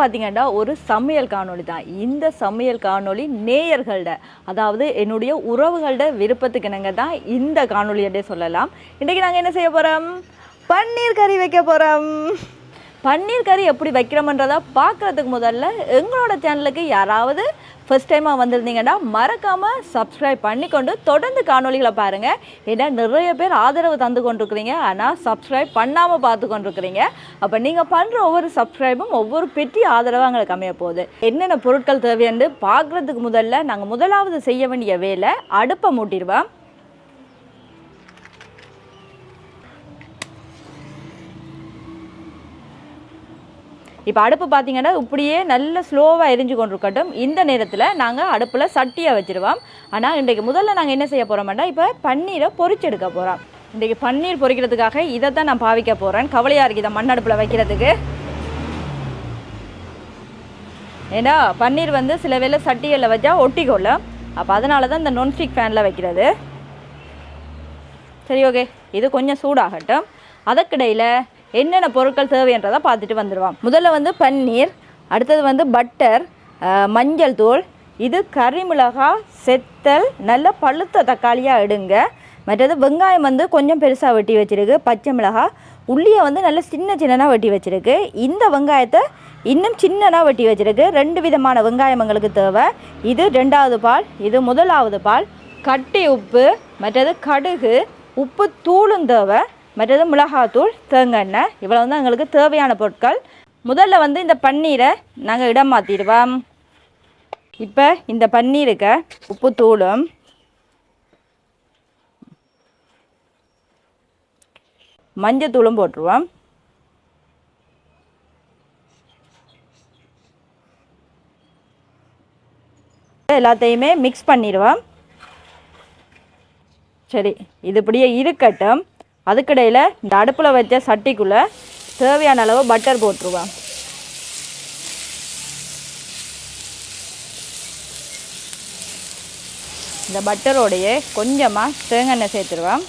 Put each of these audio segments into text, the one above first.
பார்த்தீங்கன்னா ஒரு சமையல் காணொளி தான். இந்த சமையல் காணொளி நேயர்களோட, அதாவது என்னுடைய உறவுகளோட விருப்பத்துக்கு இணங்க தான் இந்த காணொளியே சொல்லலாம். இன்றைக்கி நாங்கள் என்ன செய்ய போகிறோம்? பன்னீர் கறி வைக்க போகிறோம். பன்னீர் கறி எப்படி வைக்கிறோம்ன்றதை பார்க்குறதுக்கு முதல்ல எங்களோட சேனலுக்கு யாராவது ஃபர்ஸ்ட் டைமாக வந்திருந்தீங்கன்னா மறக்காமல் சப்ஸ்கிரைப் பண்ணிக்கொண்டு தொடர்ந்து காணொலிகளை பாருங்கள். ஏன்னா நிறைய பேர் ஆதரவு தந்து கொண்டிருக்கிறீங்க, ஆனால் சப்ஸ்கிரைப் பண்ணாமல் பார்த்து கொண்டிருக்கிறீங்க. அப்போ நீங்கள் பண்ணுற ஒவ்வொரு சப்ஸ்கிரைபும் ஒவ்வொரு பெட்டி ஆதரவாக எங்களுக்கு அமைய போகுது. என்னென்ன பொருட்கள் தேவைன்னு பார்க்குறதுக்கு முதல்ல நாங்கள் முதலாவது செய்ய வேண்டிய வேலை அடுப்பை மூட்டிடுவோம். இப்போ அடுப்பு பார்த்தீங்கன்னா இப்படியே நல்ல ஸ்லோவாக எரிஞ்சு கொண்டிருக்கட்டும். இந்த நேரத்தில் நாங்கள் அடுப்பில் சட்டியை வச்சுருவோம். ஆனால் இன்றைக்கு முதல்ல நாங்கள் என்ன செய்ய போகிறோம்னா, இப்போ பன்னீரை பொரிச்செடுக்க போகிறோம். இன்றைக்கி பன்னீர் பொரிக்கிறதுக்காக இதை தான் நான் பாவிக்க போகிறேன். கவலையாக இருக்குது இதை மண் அடுப்பில் வைக்கிறதுக்கு. ஏன்னா பன்னீர் வந்து சில வேளை சட்டிகளில் வச்சா ஒட்டிக்கொள்ளும். அப்போ அதனால தான் இந்த நான்ஸ்டிக் ஃபேனில் வைக்கிறது. சரி, ஓகே, இது கொஞ்சம் சூடாகட்டும். அதற்கிடையில் என்னென்ன பொருட்கள் தேவைன்றதை பார்த்துட்டு வந்துடுவோம். முதல்ல வந்து பன்னீர், அடுத்தது வந்து பட்டர், மஞ்சள் தூள், இது கறிமிளகாய், செத்தல், நல்ல பழுத்த தக்காளியாக எடுங்க. மற்றது வெங்காயம் வந்து கொஞ்சம் பெருசாக வெட்டி வச்சுருக்கு, பச்சை மிளகாய், உள்ளியை வந்து நல்ல சின்னதாக வெட்டி வச்சுருக்கு. இந்த வெங்காயத்தை இன்னும் சின்னதாக வெட்டி வச்சுருக்கு. 2 விதமான வெங்காயம் எங்களுக்கு தேவை. இது 2வது பால், இது 1வது பால். கட்டி உப்பு, மற்றது கடுகு, உப்பு தூளும் தேவை, மற்றது மிளகாத்தூள், தேங்காய் எண்ணெய். இவ்வளோ தான் எங்களுக்கு தேவையான பொருட்கள். முதல்ல வந்து இந்த பன்னீரை நாங்கள் இடம் மாற்றிடுவோம். இப்போ இந்த பன்னீருக்கு உப்பு தூளும் மஞ்சத்தூளும் போட்டுருவோம். எல்லாத்தையுமே மிக்ஸ் பண்ணிடுவோம். சரி, இது இப்படியே இருக்கட்டும். அதுக்கிடையில் இந்த அடுப்பில் வச்ச சட்டிக்குள்ளே தேவையான அளவு பட்டர் போட்டுருவோம். இந்த பட்டரோடையே கொஞ்சமாக தேங்காய் எண்ணெய் சேர்த்துருவோம்.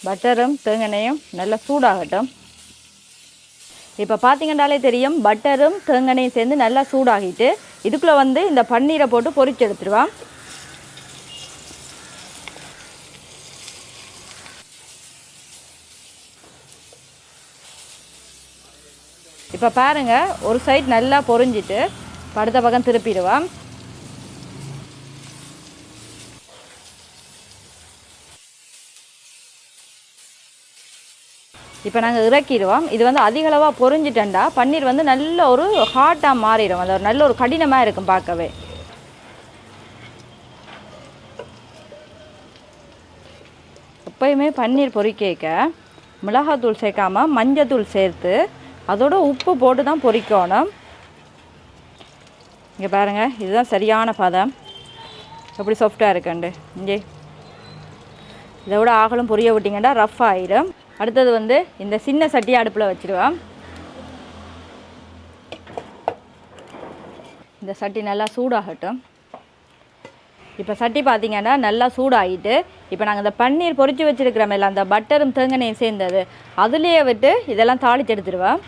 பட்டரும் தேங்காய் எண்ணெயும் நல்லா சூடாகட்டும். இப்போ பார்த்தீங்கன்னாலே தெரியும், பட்டரும் தேங்காயும் சேர்ந்து நல்லா சூடாகிட்டு இதுக்குள்ளே வந்து இந்த பன்னீரை போட்டு பொரிச்சு எடுத்துருவோம். இப்போ பாருங்கள், ஒரு சைடு நல்லா பொரிஞ்சிட்டு அடுத்த பக்கம் திருப்பிடுவோம். இப்போ நாங்கள் இறக்கிடுவோம். இது வந்து அதிகளவாக பொரிஞ்சிட்டேன்டா பன்னீர் வந்து நல்ல ஒரு ஹாட்டாக மாறிடும். அது ஒரு நல்ல ஒரு கடினமாக இருக்கும் பார்க்கவே. எப்பயுமே பன்னீர் பொரிக்க மிளகாத்தூள் சேர்க்காமல் மஞ்சத்தூள் சேர்த்து அதோட உப்பு போட்டு தான் பொரிக்கணும். இங்கே பாருங்கள், இதுதான் சரியான பதம். எப்படி சாஃப்டாக இருக்குண்டு. இங்கே இதை விட ஆகலும் பொரிய விட்டிங்கன்னா ரஃப் ஆகிடும். அடுத்தது வந்து இந்த சின்ன சட்டியை அடுப்பில் வச்சுருவோம். இந்த சட்டி நல்லா சூடாகட்டும். இப்போ சட்டி பார்த்திங்கன்னா நல்லா சூடாகிட்டு இப்போ நாங்கள் இந்த பன்னீர் பொரித்து வச்சுருக்கிறோம் இல்லை, அந்த பட்டரும் தேங்காயும் சேர்ந்தது அதுலேயே விட்டு இதெல்லாம் தாளித்து எடுத்துருவோம்.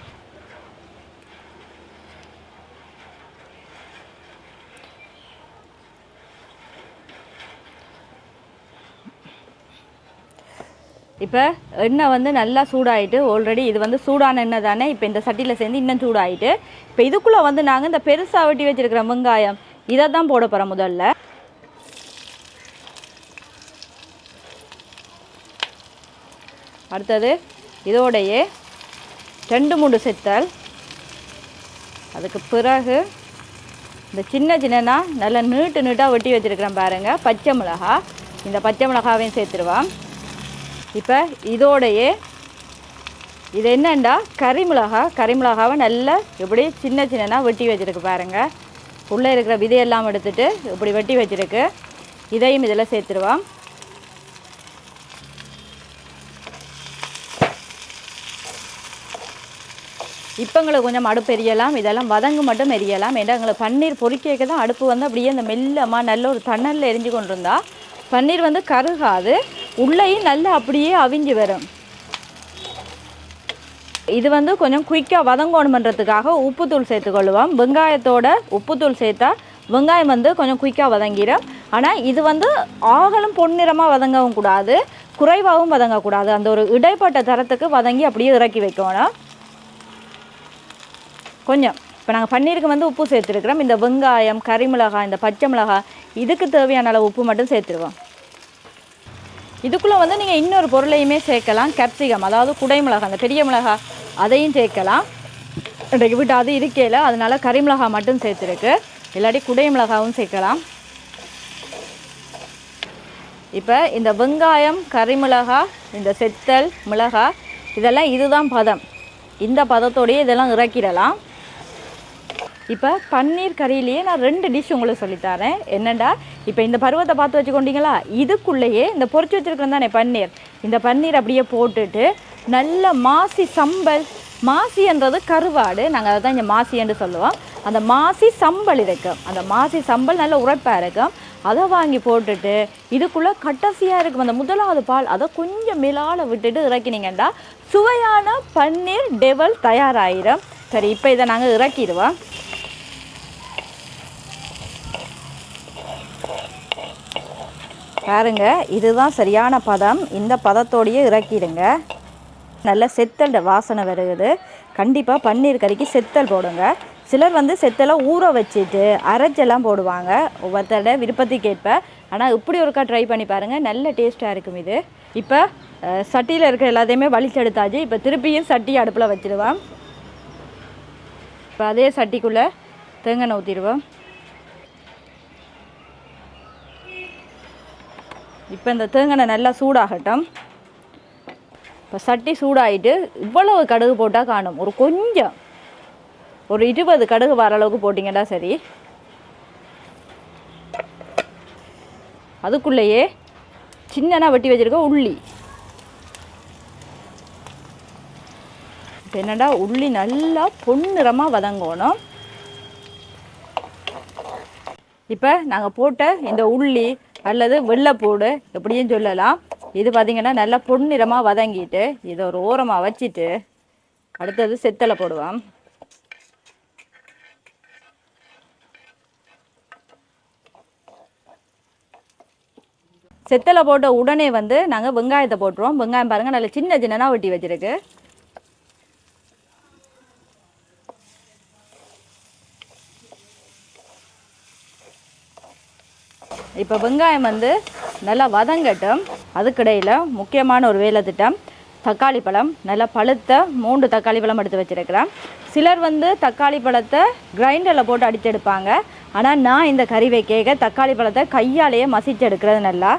இப்போ எண்ணெய் வந்து நல்லா சூடாகிட்டு, ஆல்ரெடி இது வந்து சூடான எண்ணெய் தானே. இப்போ இந்த சட்டியில் சேர்ந்து இன்னும் சூடாகிட்டு இப்போ இதுக்குள்ளே வந்து நாங்கள் இந்த பெருசாக வெட்டி வச்சுருக்கிற வெங்காயம் இதை தான் போட போகிறோம் முதல்ல. அடுத்தது இதோடையே 2-3 செத்தல். அதுக்கு பிறகு இந்த சின்னதாக நல்லா நீட்டாக வெட்டி வச்சுருக்கிறேன் பாருங்கள் பச்சை மிளகாய். இந்த பச்சை மிளகாவையும் சேர்த்துருவோம். இப்போ இதோடையே இது என்னென்னா கறிமிளகாவை நல்லா இப்படி சின்னதாக வெட்டி வச்சுருக்கு பாருங்கள். உள்ளே இருக்கிற விதையெல்லாம் எடுத்துகிட்டு இப்படி வெட்டி வச்சுருக்கு. இதையும் இதில் சேர்த்துருவோம். இப்போ எங்களுக்கு கொஞ்சம் அடுப்பு எரியலாம், இதெல்லாம் வதங்கு மட்டும் எரியலாம். ஏன்னா எங்களுக்கு பன்னீர் பொரிக்க தான் அடுப்பு வந்து அப்படியே அந்த மெல்லமாக நல்ல ஒரு தணலில் எரிஞ்சு கொண்டு இருந்தால் பன்னீர் வந்து கருகாது. உள்ளேயும் நல்லா அப்படியே அவிஞ்சு வரும். இது வந்து கொஞ்சம் குயிக்காக வதங்கணுமன்றதுக்காக உப்புத்தூள் சேர்த்துக்கொள்ளுவோம். வெங்காயத்தோட உப்புத்தூள் சேர்த்தா வெங்காயம் வந்து கொஞ்சம் குயிக்காக வதங்கிடும். ஆனால் இது வந்து ஆகலும் பொன்னிறமாக வதங்கவும் கூடாது, குறைவாகவும் வதங்கக்கூடாது. அந்த ஒரு இடைப்பட்ட தரத்துக்கு வதங்கி அப்படியே இறக்கி வைக்கணும். கொஞ்சம் இப்போ நாங்கள் பன்னீருக்கு வந்து உப்பு சேர்த்துருக்குறோம். இந்த வெங்காயம், கறி மிளகாய், இந்த பச்சை மிளகாய் இதுக்கு தேவையான அளவு உப்பு மட்டும் சேர்த்துருவோம். இதுக்குள்ளே வந்து நீங்கள் இன்னொரு பொருளையுமே சேர்க்கலாம். கேப்சிகம், அதாவது குடை மிளகாய், அந்த பெரிய மிளகாய் அதையும் சேர்க்கலாம். இன்றைக்கு விட்டு அது இருக்கையில் அதனால கறி மிளகாய் மட்டும் சேர்த்துருக்கு. இல்லாட்டி குடை மிளகாவும் சேர்க்கலாம். இப்போ இந்த வெங்காயம், கறி மிளகாய், இந்த செத்தல் மிளகாய் இதெல்லாம் இதுதான் பதம். இந்த பதத்தோடையே இதெல்லாம் இறக்கிடலாம். இப்போ பன்னீர் கறியிலேயே நான் 2 டிஷ் உங்களுக்கு சொல்லித்தரேன். என்னென்னா, இப்போ இந்த பருவத்தை பார்த்து வச்சுக்கொண்டீங்களா, இதுக்குள்ளேயே இந்த பொரிச்சு வச்சுருக்கோம் தானே பன்னீர், இந்த பன்னீர் அப்படியே போட்டுட்டு நல்ல மாசி சம்பல், மாசின்றது கருவாடு, நாங்கள் அதை தான் இங்கே மாசின்னு சொல்லுவோம். அந்த மாசி சம்பல் இருக்கும், அந்த மாசி சம்பல் நல்ல உரைப்பாக இருக்கும். அதை வாங்கி போட்டுட்டு இதுக்குள்ளே கட்டசியாக இருக்கும் அந்த முதலாவது பால், அதை கொஞ்சம் மேலால் விட்டுட்டு இறக்கினீங்கன்னா சுவையான பன்னீர் டெவல் தயாராகிடும். சரி, இப்போ இதை நாங்கள் இறக்கிடுவோம். பாருங்க, இதுதான் சரியான பதம். இந்த பதத்தோடையே இறக்கிடுங்க. நல்ல செத்தல் வாசனை வருகுது. கண்டிப்பாக பன்னீர் கறிக்கு செத்தல் போடுங்க. சிலர் வந்து செத்தலை ஊற வச்சுட்டு அரைச்செல்லாம் போடுவாங்க, ஒவ்வொருத்தரோட விருப்பத்துக்கேற்ப. ஆனால் இப்படி ஒருக்கா ட்ரை பண்ணி பாருங்கள், நல்ல டேஸ்ட்டாக இருக்கும் இது. இப்போ சட்டியில் இருக்கிற எல்லாத்தையுமே வலிச்செடுத்தாச்சு. இப்போ திருப்பியும் சட்டி அடுப்பில் வச்சுடுவோம். இப்போ அதே சட்டிக்குள்ளே தேங்காய் ஊற்றிடுவோம். இப்போ இந்த தேங்காய் நல்லா சூடாகட்டும். இப்போ சட்டி சூடாகிட்டு இவ்வளவு கடுகு போட்டால் காணும், ஒரு கொஞ்சம் ஒரு 20 கடுகு வர அளவுக்கு போட்டிங்கன்னா சரி. அதுக்குள்ளேயே சின்னனா வெட்டி வச்சுருக்க உள்ளி. இப்போ என்னடா, உள்ளி நல்லா பொன்னிறமாக வதங்கணும். இப்போ நாங்கள் போட்ட இந்த உள்ளி அல்லது வெள்ளைப்பூடு எப்படியும் சொல்லலாம், இது பார்த்திங்கன்னா நல்லா பொன்னிறமாக வதங்கிட்டு இதை ஒரு ஓரமாக வச்சுட்டு அடுத்தது செத்தலை போடுவோம். செத்தலை போட்ட உடனே வந்து நாங்கள் வெங்காயத்தை போட்டுருவோம். வெங்காயம் பாருங்கள் நல்லா சின்ன சின்னதாக வெட்டி வச்சுருக்கு. இப்போ வெங்காயம் வந்து நல்லா வதங்கட்டும். அதுக்கிடையில் முக்கியமான ஒரு வேலை திட்டம், தக்காளி பழம் நல்லா பழுத்த 3 தக்காளி பழம் எடுத்து வச்சுருக்கிறேன். சிலர் வந்து தக்காளி பழத்தை கிரைண்டரில் போட்டு அடிச்செடுப்பாங்க. ஆனால் நான் இந்த கறி வைக்க தக்காளி பழத்தை கையாலேயே மசிச்சு எடுக்கிறது நல்லா.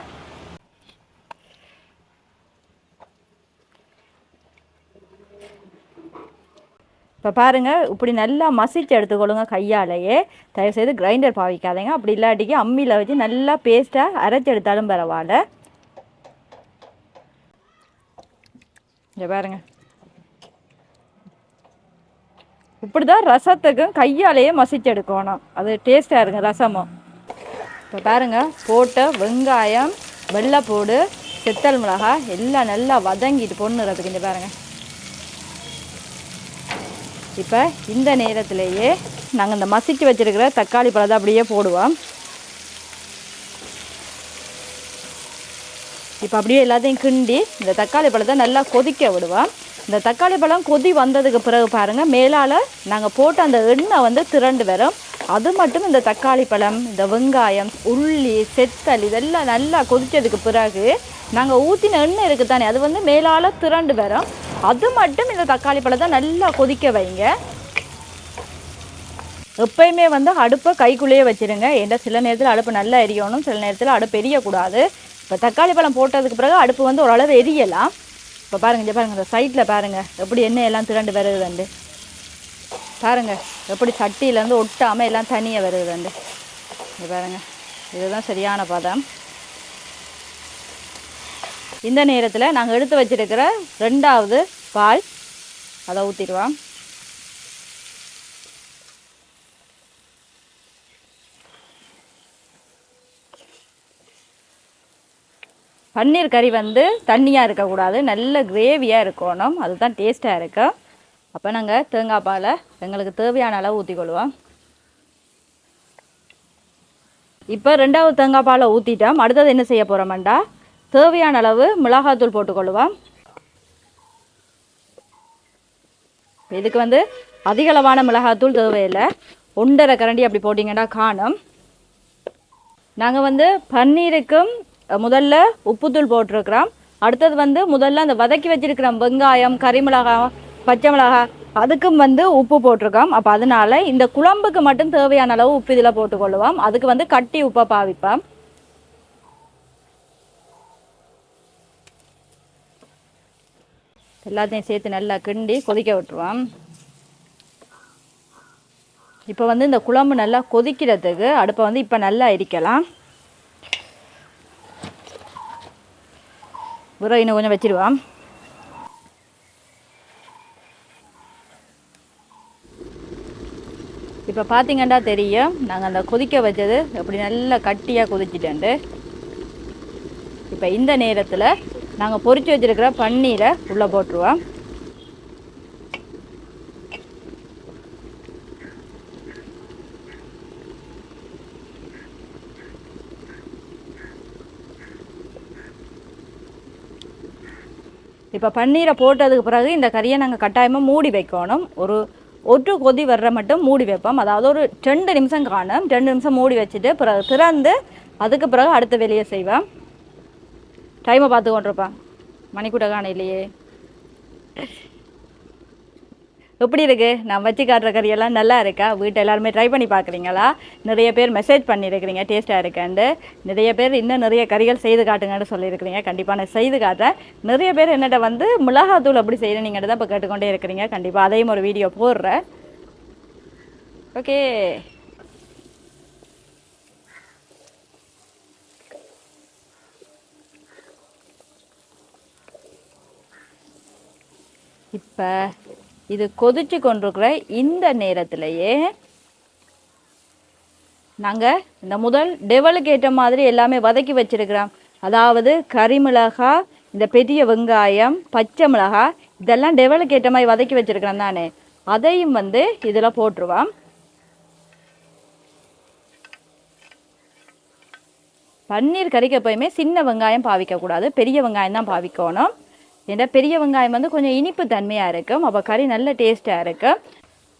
இப்போ பாருங்கள், இப்படி நல்லா மசிச்சு எடுத்துக்கொள்ளுங்க கையாலேயே. தயவுசெய்து கிரைண்டர் பாவிக்காதீங்க. அப்படி இல்லாட்டிக்கு அம்மியில் வச்சு நல்லா பேஸ்ட்டாக அரைச்சி எடுத்தாலும் பரவாயில்ல. இங்கே பாருங்க, இப்படி தான் ரசத்துக்கும் கையாலேயே மசிச்சு எடுக்கணும், அது டேஸ்ட்டாக இருங்க ரசமும். இப்போ பாருங்கள், போட்ட வெங்காயம், வெள்ளைப்பூடு, செத்தல் மிளகாய் எல்லாம் நல்லா வதங்கிட்டு பொண்ணுறதுக்கு. இங்கே பாருங்கள். இப்போ இந்த நேரத்திலேயே நாங்கள் இந்த மசிச்சு வச்சுருக்கிற தக்காளி பழத்தை அப்படியே போடுவோம். இப்போ அப்படியே எல்லாத்தையும் கிண்டி இந்த தக்காளி பழத்தை நல்லா கொதிக்க விடுவோம். இந்த தக்காளி பழம் கொதி வந்ததுக்கு பிறகு பாருங்கள், மேலால் நாங்கள் போட்ட அந்த எண்ணெய் வந்து திரண்டு வரும். அது மட்டும் இந்த தக்காளி பழம், இந்த வெங்காயம், உள்ளி, செத்தல் இதெல்லாம் நல்லா கொதித்ததுக்கு பிறகு நாங்கள் ஊற்றின எண்ணெய் இருக்குது தானே, அது வந்து மேலால் திரண்டு வரும். அது மட்டும் இந்த தக்காளி பழத்தை நல்லா கொதிக்க வைங்க. எப்பயுமே வந்து அடுப்பை கைக்குள்ளேயே வச்சுருங்க. ஏன்னா சில நேரத்தில் அடுப்பு நல்லா எரியணும், சில நேரத்தில் அடுப்பு எரியக்கூடாது. இப்போ தக்காளி பழம் போட்டதுக்கு பிறகு அடுப்பு வந்து ஓரளவு எரியலாம். இப்போ பாருங்கள், இங்கே பாருங்கள், இந்த சைட்டில் பாருங்கள் எப்படி எண்ணெய் எல்லாம் திரண்டு வருதுண்டு. பாருங்கள் எப்படி சட்டியிலேருந்து ஒட்டாமல் எல்லாம் தனியாக வருதுண்டு. இங்கே பாருங்கள், இதுதான் சரியான பதம். இந்த நேரத்தில் நாங்கள் எடுத்து வச்சுருக்கிற 2வது பால் அதை ஊற்றிடுவோம். பன்னீர் கறி வந்து தண்ணியாக இருக்கக்கூடாது, நல்ல கிரேவியாக இருக்கணும், அதுதான் டேஸ்ட்டாக இருக்கும். அப்போ நாங்கள் தேங்காய் பாலை எங்களுக்கு தேவையான அளவு ஊற்றிக்கொள்வோம். இப்போ 2வது தேங்காய் பாலை ஊற்றிட்டோம். அடுத்தது என்ன செய்ய போகிறோம்டா, தேவையான அளவு மிளகாத்தூள் போட்டுக்கொள்வோம். இதுக்கு வந்து அதிகளவான மிளகாத்தூள் தேவையில்லை, 1.5 கரண்டி அப்படி போட்டிங்கன்னா காணும். நாங்கள் வந்து பன்னீருக்கும் முதல்ல உப்புத்தூள் போட்டிருக்கிறோம். அடுத்தது வந்து முதல்ல அந்த வதக்கி வச்சிருக்கிறோம் வெங்காயம், கறி மிளகாய், பச்சை மிளகாய், அதுக்கும் வந்து உப்பு போட்டிருக்கோம். அப்போ அதனால இந்த குழம்புக்கு மட்டும் தேவையான அளவு உப்பு இதில் போட்டுக்கொள்ளுவோம். அதுக்கு வந்து கட்டி உப்பை பாவிப்போம். எல்லாத்தையும் சேர்த்து நல்லா கிண்டி கொதிக்க விட்டுருவோம். இப்போ வந்து இந்த குழம்பு நல்லா கொதிக்கிறதுக்கு அடுப்பை வந்து இப்போ நல்லா எரிக்கலாம். விறகு இன்னும் கொஞ்சம் வச்சிடுவோம். இப்போ பார்த்தீங்கன்னா தெரியும், நாங்கள் அந்த கொதிக்க வச்சது எப்படி நல்லா கட்டியாக கொதிச்சிட்டேன்ட்டு. இப்போ இந்த நேரத்தில் நாங்கள் பொரிச்சு வச்சிருக்கிற பன்னீரை உள்ளே போட்டுருவோம். இப்போ பன்னீரை போட்டதுக்கு பிறகு இந்த கறியை நாங்கள் கட்டாயமாக மூடி வைக்கணும். ஒரு கொதி வர்ற மட்டும் மூடி வைப்போம். அதாவது ஒரு 2 நிமிஷம் காணும். 2 நிமிஷம் மூடி வச்சுட்டு பிறகு திறந்து அதுக்கு பிறகு அடுத்த வேலையை செய்வேன். டைமை பார்த்து கொண்டிருப்பேன், மணிக்கூட காண இல்லையே. எப்படி இருக்குது நான் வச்சு காட்டுற கறியெல்லாம் நல்லா இருக்கா? வீட்டை எல்லாருமே ட்ரை பண்ணி பார்க்குறீங்களா? நிறைய பேர் மெசேஜ் பண்ணியிருக்கிறீங்க டேஸ்ட்டாக இருக்காண்டு. நிறைய பேர் இன்னும் நிறைய கறிகள் செய்து காட்டுங்கன்னு சொல்லியிருக்கிறீங்க. கண்டிப்பாக நான் செய்து காட்டுறேன். நிறைய பேர் என்னட்ட வந்து மிளகாத்தூள் எப்படி செய்யணும் நீங்கள் தான் இப்போ கேட்டுக்கொண்டே இருக்கிறீங்க. கண்டிப்பாக அதையும் ஒரு வீடியோ போடுறேன். ஓகே, இப்போ இது கொதிச்சு கொண்டிருக்கிற இந்த நேரத்திலேயே நாங்கள் இந்த முதல் டெவலுக்கு ஏற்ற மாதிரி எல்லாமே வதக்கி வச்சிருக்கிறோம். அதாவது கறி மிளகாய், இந்த பெரிய வெங்காயம், பச்சை மிளகாய், இதெல்லாம் டெவலுக்கு ஏற்ற மாதிரி வதக்கி வச்சிருக்கிறோம் தானே, அதையும் வந்து இதில் போட்டுருவோம். பன்னீர் கறிக்கு எப்போயுமே சின்ன வெங்காயம் பாவிக்கக்கூடாது, பெரிய வெங்காயம் தான் பாவிக்கணும். ஏன்னா பெரிய வெங்காயம் வந்து கொஞ்சம் இனிப்பு தன்மையாக இருக்கும், அப்போ கறி நல்ல டேஸ்ட்டாக இருக்கும்.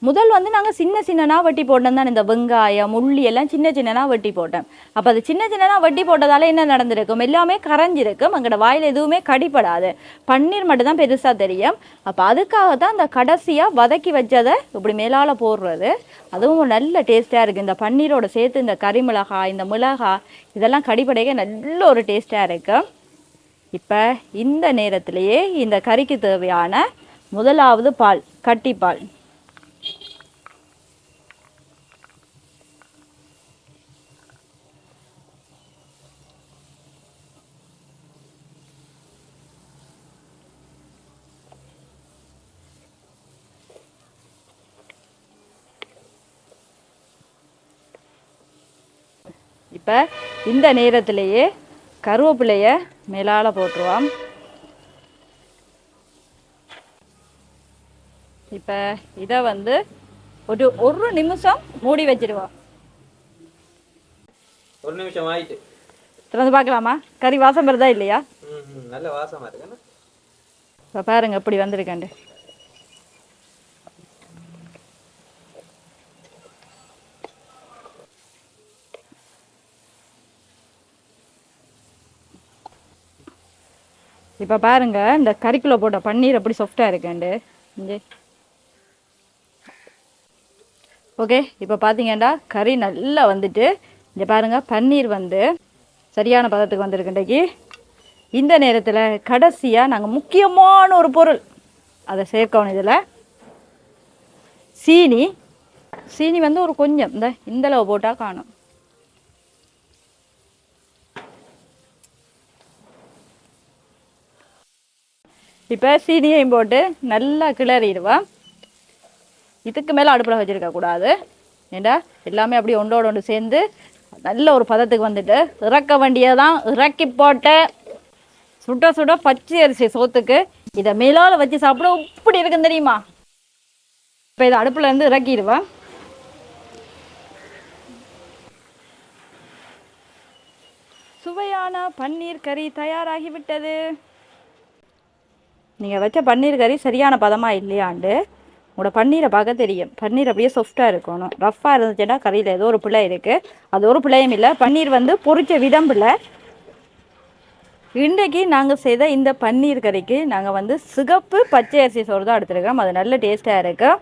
முதல் வந்து நாங்கள் சின்னனா வெட்டி போட்டோம் தான். இந்த வெங்காயம், உள்ளி எல்லாம் சின்னனா வெட்டி போட்டோம். அப்போ அது சின்னனா வெட்டி போட்டதால என்ன நடந்திருக்கும், எல்லாமே கரைஞ்சிருக்கும், எங்களோட வாயில் எதுவுமே கடிப்படாது. பன்னீர் மட்டும்தான் பெருசாக தெரியும். அப்போ அதுக்காக தான் இந்த கடைசியாக வதக்கி வச்சதை இப்படி மேலால் போடுறது. அதுவும் நல்ல டேஸ்ட்டாக இருக்குது. இந்த பன்னீரோட சேர்த்து இந்த கறி மிளகாய், இந்த மிளகாய் இதெல்லாம் கடிப்படைக்க நல்ல ஒரு டேஸ்ட்டாக இருக்கும். இப்போ இந்த நேரத்திலேயே இந்த கறிக்கு தேவையான முதலாவது பால், கட்டிப்பால். இப்போ இந்த நேரத்திலேயே கருவேப்பிலையை மேலால் போட்டுருவோம். இப்போ இதை வந்து ஒரு நிமிஷம் மூடி வச்சிடுவோம். ஒரு நிமிஷம் ஆயிட்டு திறந்து பார்க்கலாமா? கறி வாசம் வருதா இல்லையா? நல்ல வாசமா இருக்கு. இப்போ பாருங்க எப்படி வந்திருக்கேன். இப்போ பாருங்க இந்த கறிக்குள்ள போட்ட பன்னீர் எப்படி சாஃப்டாக இருக்கேன்டு. ஓகே, இப்போ பார்த்தீங்கன்னா கறி நல்லா வந்துட்டு இங்கே பாருங்க, பன்னீர் வந்து சரியான பதத்துக்கு வந்திருக்குண்டைக்கு. இந்த நேரத்தில் கடைசியாக நாங்கள் முக்கியமான ஒரு பொருள் அதை சேர்க்கணும். இதில் சீனி வந்து ஒரு கொஞ்சம் இந்த அளவு போட்டால் காணும். இப்போ சீனியையும் போட்டு நல்லா கிளறிடுவோம். இதுக்கு மேலே அடுப்பில் வச்சுருக்கக்கூடாது, ஏண்டா எல்லாமே அப்படியே ஒன்றோடு ஒன்று சேர்ந்து நல்ல ஒரு பதத்துக்கு வந்துட்டு இறக்க வேண்டியதான். இறக்கி போட்ட சுட சுட பச்சை அரிசி சோத்துக்கு இதை மேலால் வச்சு சாப்பிட இப்படி இருக்குன்னு தெரியுமா? இப்போ இதை அடுப்புல இருந்து இறக்கிடுவேன். சுவையான பன்னீர் கறி தயாராகிவிட்டது. நீங்கள் வச்ச பன்னீர் கறி சரியான பதமாக இல்லையாண்டு உங்களோட பன்னீரை பார்க்க தெரியும். பன்னீர் அப்படியே சாஃப்டாக இருக்கணும். ரஃப்பாக இருந்துச்சுன்னா கறியில் ஏதோ ஒரு பிள்ளை இருக்குது. அது ஒரு பிள்ளையும் இல்லை. பன்னீர் வந்து பொரிச்ச விதம் பிள்ளை. இன்றைக்கு நாங்கள் செய்த இந்த பன்னீர் கறிக்கு நாங்கள் வந்து சிகப்பு பச்சை அரிசி சோறு தான் எடுத்துருக்கோம். அது நல்ல டேஸ்ட்டாக இருக்குது.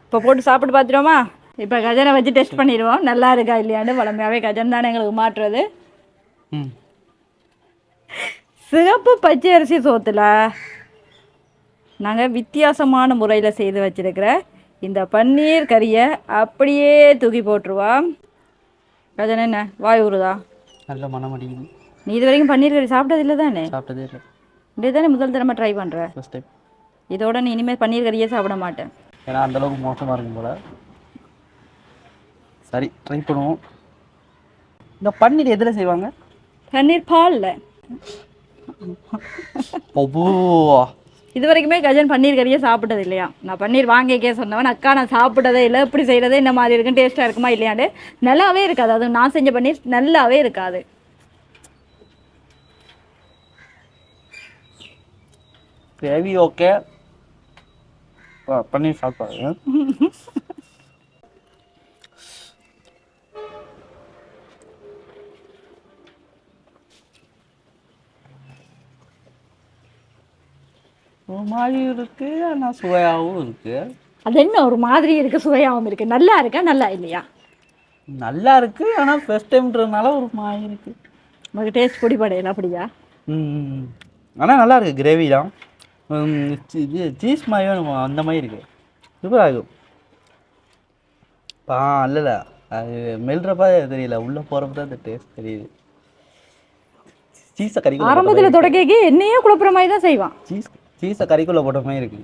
இப்போ போட்டு சாப்பிட்டு பார்த்துட்டோமா? இப்போ கஜனை வச்சு டெஸ்ட் பண்ணிடுவோம் நல்லா இருக்கா இல்லையான்னு. வளமையாகவே கஜன் தானே எங்களுக்கு மாற்றுறது. சிகப்பு பச்சை அரிசி சோத்தில் நாங்கள் வித்தியாசமான முறையில் செய்து வச்சுருக்கிற இந்த பன்னீர் கறியை அப்படியே தூக்கி போட்டுருவோம். கஜன் என்ன வாய் ஊறுதா? நல்ல மனம் அடிக்குது. நீ இது வரைக்கும் பன்னீர் கறி சாப்பிட்டது இல்லை தானே? சாப்பிட்டதே இல்லை. இதே தானே முதல் தடவை ட்ரை பண்ணுற? First time. இதோட நீ இனிமேல் பன்னீர் கறியே சாப்பிட மாட்டேன். ஏன்னா அந்தளவுக்கு மோசமாக இருக்கும் போல். சரி ட்ரை பண்ணுவோம். இந்த பன்னீர் எதில் செய்வாங்க? பன்னீர் பாலில். ஒவ்வொ இது வரைக்குமே கஜன் பன்னீர் கறியே சாப்பிட்டது இல்லையா? நான் பன்னீர் வாங்கிக்கே சொன்னவன் அக்கா நான் சாப்பிட்டதே இல்லை, இப்படி செய்கிறதே இந்த மாதிரி இருக்கும், டேஸ்ட்டாக இருக்குமா இல்லையாண்டு. நல்லாவே இருக்காது. அது நான் செஞ்ச பன்னீர் நல்லாவே இருக்காது. Gravy okay. பன்னீர் சாப்பிடுவாங்க. ஒரு மாதிரி இருக்கு, ஆனால் சுவையாகவும் இருக்கு. அது என்ன ஒரு மாதிரி இருக்கு, சுவையாகவும் இருக்கு. நல்லா இருக்கா நல்லா இல்லையா? நல்லா இருக்கு, ஆனால் ஃபர்ஸ்ட் டைம்ன்றதுனால ஒரு மாதிரி இருக்கு. உங்களுக்கு டேஸ்ட் பிடிப்படையில அப்படியா? ஆனால் நல்லா இருக்கு. கிரேவி தான் இது சீஸ் மாதிரியும் அந்த மாதிரி இருக்கு. சூப்பராக இருக்கும். இல்லைல்ல அது மெல்றப்ப தெரியல, உள்ளே போகிறப்ப தான் அந்த டேஸ்ட் தெரியுது. சீஸை கறிக்குள்ள ஆரம்பத்தில் தொடக்கி என்னையே குழப்புற மாதிரி தான் செய்வான். சீஸை கறிக்குள்ளே போட்ட மாதிரி இருக்கு.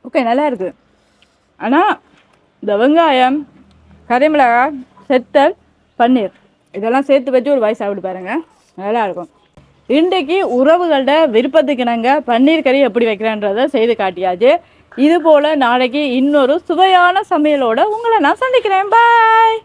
ஓகே நல்லா இருக்கு. ஆனால் இந்த வெங்காயம், கறிமிளகாய், செத்தல், பன்னீர் இதெல்லாம் சேர்த்து வச்சு ஒரு வாய் சாப்பிட்டு பாருங்க, நல்லா இருக்கும். இன்றைக்கு உறவுகளோட விருப்பத்துக்கு நாங்கள் பன்னீர் கறி எப்படி வைக்கிறேன்றதை செய்து காட்டியாச்சு. இது போல் நாளைக்கு இன்னொரு சுவையான சமையலோடு உங்களை நான் சந்திக்கிறேன். பாய்.